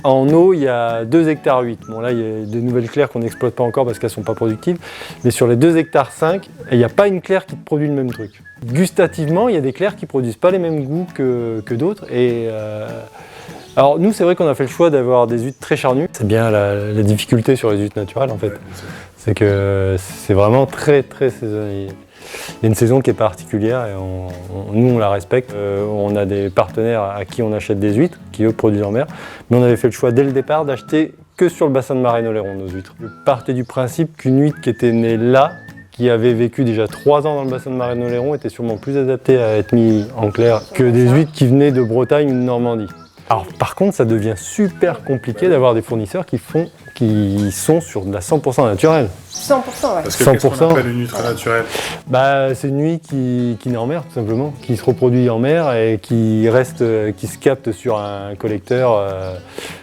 En eau, il y a 2 hectares 8. Bon là, il y a des nouvelles claires qu'on n'exploite pas encore parce qu'elles ne sont pas productives. Mais sur les 2 hectares 5, il n'y a pas une claire qui produit le même truc. Gustativement, il y a des claires qui ne produisent pas les mêmes goûts que d'autres. Alors nous, c'est vrai qu'on a fait le choix d'avoir des huîtres très charnues. C'est bien la difficulté sur les huîtres naturelles en fait. C'est que c'est vraiment très saisonnier. Il y a une saison qui est particulière et nous on la respecte. On a des partenaires à qui on achète des huîtres, qui eux produisent en mer. Mais on avait fait le choix dès le départ d'acheter que sur le bassin de Marennes-Oléron nos huîtres. Je partais du principe qu'une huître qui était née là, qui avait vécu déjà 3 ans dans le bassin de Marennes-Oléron, était sûrement plus adaptée à être mise en clair que des huîtres qui venaient de Bretagne ou de Normandie. Alors par contre, ça devient super compliqué d'avoir des fournisseurs qui sont sur de la 100% naturelle. 100%, ouais. Parce que qu'est-ce qu'on appelle une huître naturelle? C'est une huître qui naît en mer, tout simplement, qui se reproduit en mer et qui se capte sur un collecteur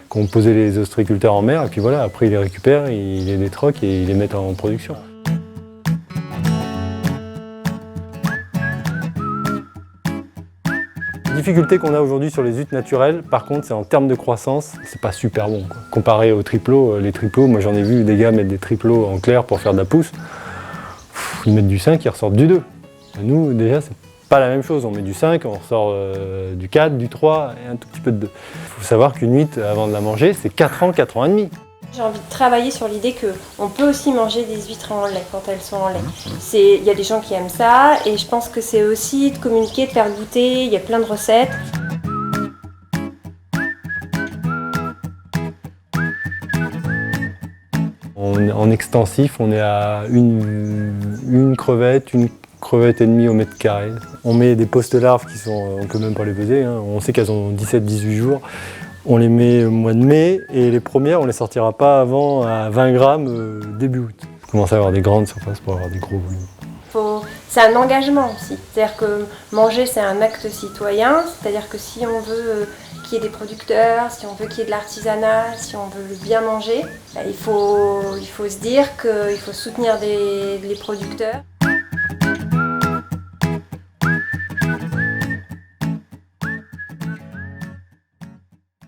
qu'ont posé les ostréiculteurs en mer. Et puis voilà, après ils les récupèrent, ils les détroquent et ils les mettent en production. La difficulté qu'on a aujourd'hui sur les huîtres naturelles, par contre, c'est en termes de croissance, c'est pas super bon, quoi. Comparé aux triplots, les triplots, moi j'en ai vu des gars mettre des triplots en clair pour faire de la pousse. Ils mettent du 5, ils ressortent du 2. Et nous, déjà, c'est pas la même chose. On met du 5, on ressort du 4, du 3 et un tout petit peu de 2. Il faut savoir qu'une huître, avant de la manger, c'est 4 ans, 4 ans et demi. J'ai envie de travailler sur l'idée qu'on peut aussi manger des huîtres en lait quand elles sont en lait. Il y a des gens qui aiment ça et je pense que c'est aussi de communiquer, de faire goûter, il y a plein de recettes. En extensif, on est à une crevette et demie au mètre carré. On met des postes larves qui sont, on peut même pas les peser, hein. On sait qu'elles ont 17-18 jours. On les met au mois de mai et les premières, on les sortira pas avant à 20 grammes début août. On commence à avoir des grandes surfaces pour avoir des gros volumes. C'est un engagement aussi, c'est-à-dire que manger c'est un acte citoyen, c'est-à-dire que si on veut qu'il y ait des producteurs, si on veut qu'il y ait de l'artisanat, si on veut bien manger, il faut se dire qu'il faut soutenir les producteurs.